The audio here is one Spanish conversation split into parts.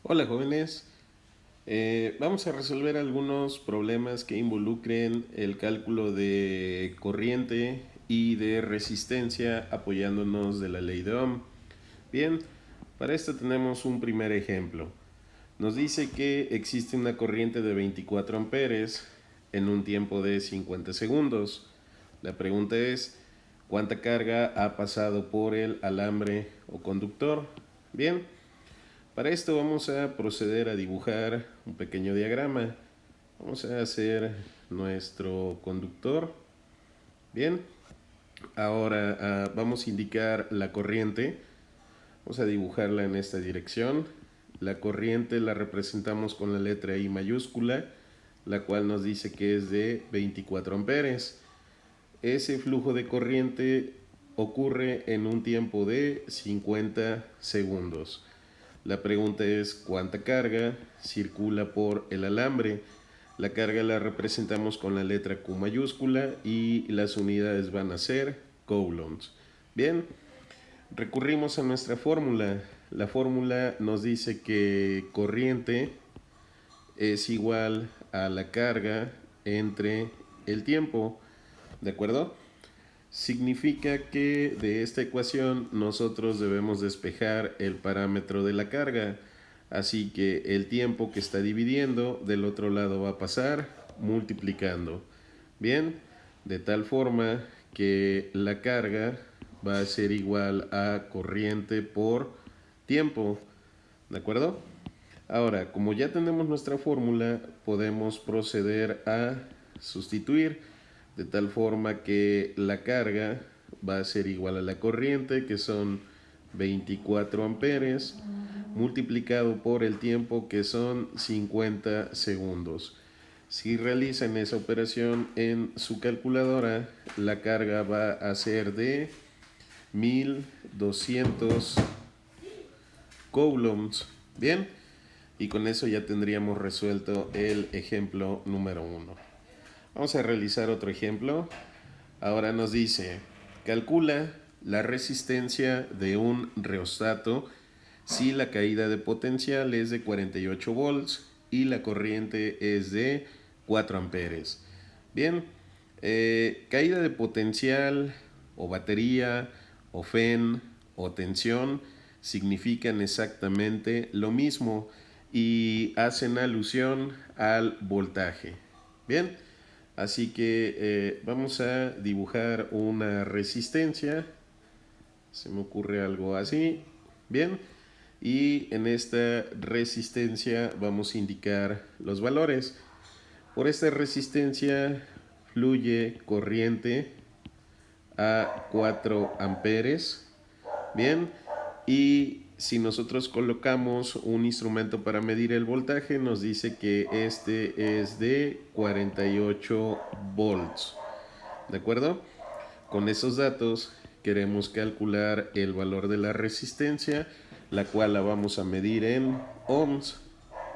Hola jóvenes. Vamos a resolver algunos problemas que involucren el cálculo de corriente y de resistencia apoyándonos de la ley de Ohm. Bien, para esto tenemos un primer ejemplo. Nos dice que existe una corriente de 24 amperes en un tiempo de 50 segundos. La pregunta es, ¿cuánta carga ha pasado por el alambre o conductor? Bien, para esto vamos a proceder a dibujar un pequeño diagrama. Vamos a hacer nuestro conductor. Bien, ahora vamos a indicar la corriente. Vamos a dibujarla en esta dirección. La corriente la representamos con la letra I mayúscula, la cual nos dice que es de 24 amperes. Ese flujo de corriente ocurre en un tiempo de 50 segundos. La pregunta es cuánta carga circula por el alambre. La carga la representamos con la letra Q mayúscula y las unidades van a ser coulombs. Bien, recurrimos a nuestra fórmula. La fórmula nos dice que corriente es igual a la carga entre el tiempo. ¿De acuerdo? Significa que de esta ecuación nosotros debemos despejar el parámetro de la carga. Así que el tiempo que está dividiendo del otro lado va a pasar multiplicando. Bien, de tal forma que la carga va a ser igual a corriente por tiempo. ¿De acuerdo? Ahora, como ya tenemos nuestra fórmula, podemos proceder a sustituir de tal forma que la carga va a ser igual a la corriente, que son 24 amperes, multiplicado por el tiempo, que son 50 segundos. Si realizan esa operación en su calculadora, la carga va a ser de 1200 coulombs. Bien, y con eso ya tendríamos resuelto el ejemplo número 1. Vamos a realizar otro ejemplo. Ahora nos dice, calcula la resistencia de un rheostato si la caída de potencial es de 48 volts y la corriente es de 4 amperes. Bien, caída de potencial o batería o FEN o tensión significan exactamente lo mismo y hacen alusión al voltaje. Bien, así que vamos a dibujar una resistencia. Se me ocurre algo así. Bien, y en esta resistencia vamos a indicar los valores. Por esta resistencia fluye corriente a 4 amperes. Bien, y si nosotros colocamos un instrumento para medir el voltaje, nos dice que este es de 48 volts. ¿De acuerdo? Con esos datos queremos calcular el valor de la resistencia, la cual la vamos a medir en ohms.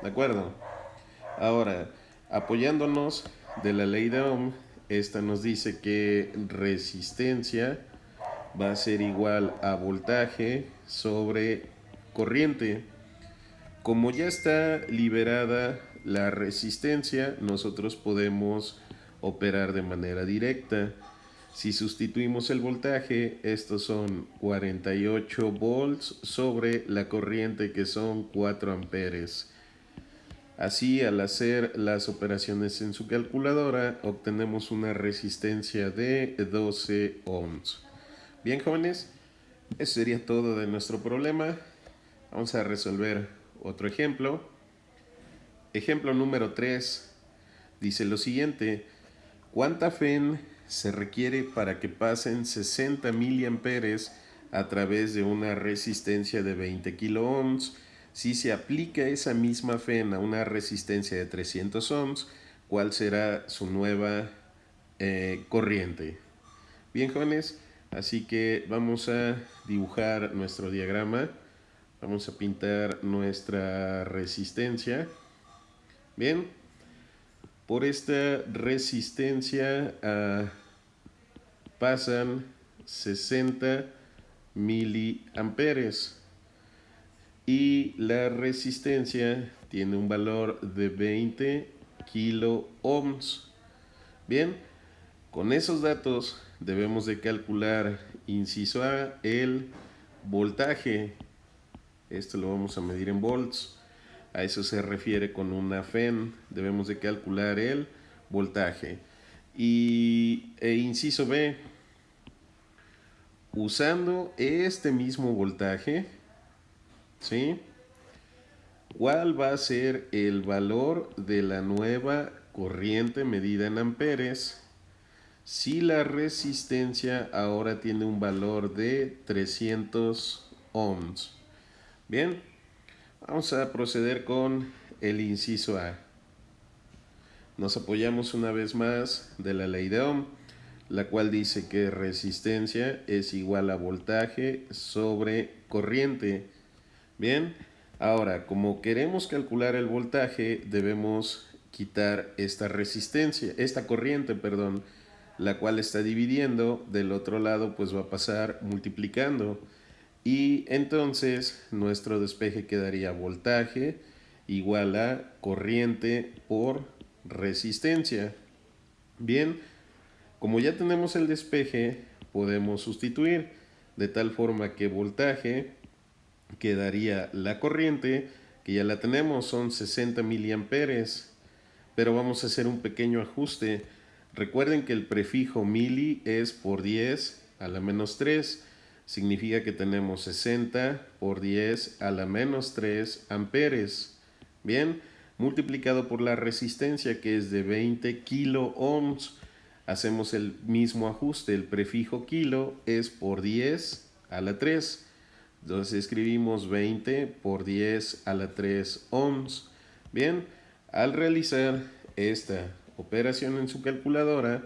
¿De acuerdo? Ahora, apoyándonos de la ley de Ohm, esta nos dice que resistencia va a ser igual a voltaje sobre corriente. Como ya está liberada la resistencia, nosotros podemos operar de manera directa. Si sustituimos el voltaje, estos son 48 volts sobre la corriente, que son 4 amperes. Así, al hacer las operaciones en su calculadora, obtenemos una resistencia de 12 ohms. Bien, jóvenes, eso sería todo de nuestro problema. Vamos a resolver otro ejemplo. Ejemplo número 3 dice lo siguiente: ¿cuánta FEN se requiere para que pasen 60 miliamperes a través de una resistencia de 20 kiloohms? Si se aplica esa misma FEN a una resistencia de 300 ohms, ¿cuál será su nueva corriente? Bien, jóvenes, así que vamos a dibujar nuestro diagrama. Vamos a pintar nuestra resistencia. Bien, por esta resistencia pasan 60 miliamperes. y la resistencia tiene un valor de 20 kilo ohms. Bien, con esos datos debemos de calcular, inciso A, el voltaje. Esto lo vamos a medir en volts. A eso se refiere con una FEN. Debemos de calcular el voltaje. Inciso B, usando este mismo voltaje, ¿sí?, ¿cuál va a ser el valor de la nueva corriente medida en amperes si la resistencia ahora tiene un valor de 300 ohms? Bien, vamos a proceder con el inciso A. Nos apoyamos una vez más de la ley de Ohm, la cual dice que resistencia es igual a voltaje sobre corriente. Bien, ahora, como queremos calcular el voltaje, debemos quitar esta resistencia, esta corriente, perdón, la cual está dividiendo. Del otro lado, pues va a pasar multiplicando. Y entonces nuestro despeje quedaría voltaje igual a corriente por resistencia. Bien, como ya tenemos el despeje, podemos sustituir de tal forma que voltaje quedaría la corriente, que ya la tenemos, son 60 miliamperes, pero vamos a hacer un pequeño ajuste. Recuerden que el prefijo mili es por 10 a la menos 3, significa que tenemos 60 por 10 a la menos 3 amperes. Bien, multiplicado por la resistencia, que es de 20 kilo ohms. Hacemos el mismo ajuste, el prefijo kilo es por 10 a la 3. Entonces escribimos 20 por 10 a la 3 ohms. Bien, al realizar esta operación en su calculadora,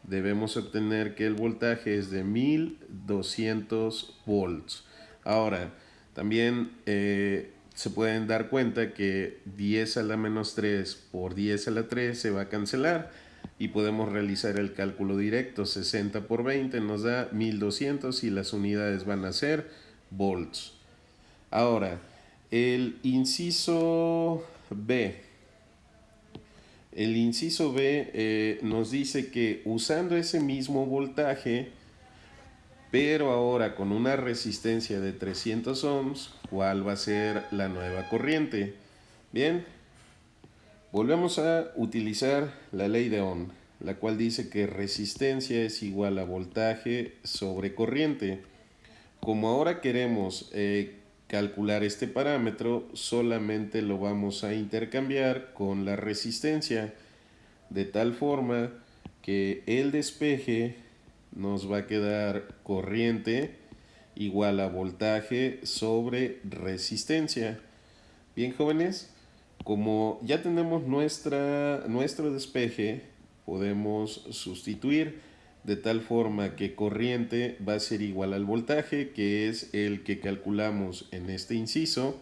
debemos obtener que el voltaje es de 1200 volts. Ahora, también se pueden dar cuenta que 10 a la menos 3 por 10 a la 3 se va a cancelar y podemos realizar el cálculo directo. 60 por 20 nos da 1200 y las unidades van a ser volts. Ahora, el inciso B. El inciso B nos dice que usando ese mismo voltaje, pero ahora con una resistencia de 300 ohms, ¿cuál va a ser la nueva corriente? Bien, volvemos a utilizar la ley de Ohm, la cual dice que resistencia es igual a voltaje sobre corriente. Como ahora queremos calcular este parámetro, solamente lo vamos a intercambiar con la resistencia, de tal forma que el despeje nos va a quedar corriente igual a voltaje sobre resistencia. Bien, jóvenes, como ya tenemos nuestro despeje, podemos sustituir de tal forma que corriente va a ser igual al voltaje, que es el que calculamos en este inciso.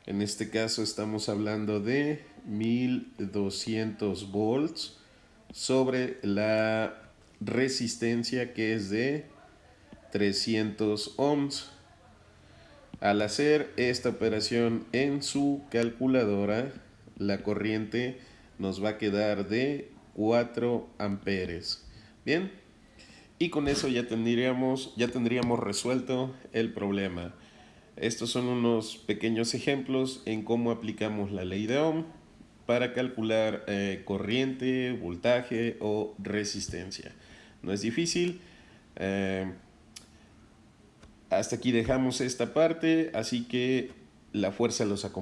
En este caso estamos hablando de 1200 volts sobre la resistencia, que es de 300 ohms. Al hacer esta operación en su calculadora, la corriente nos va a quedar de 4 amperes. Bien, y con eso ya tendríamos resuelto el problema. Estos son unos pequeños ejemplos en cómo aplicamos la ley de Ohm para calcular corriente, voltaje o resistencia. No es difícil. Hasta aquí dejamos esta parte, así que la fuerza los acompaña.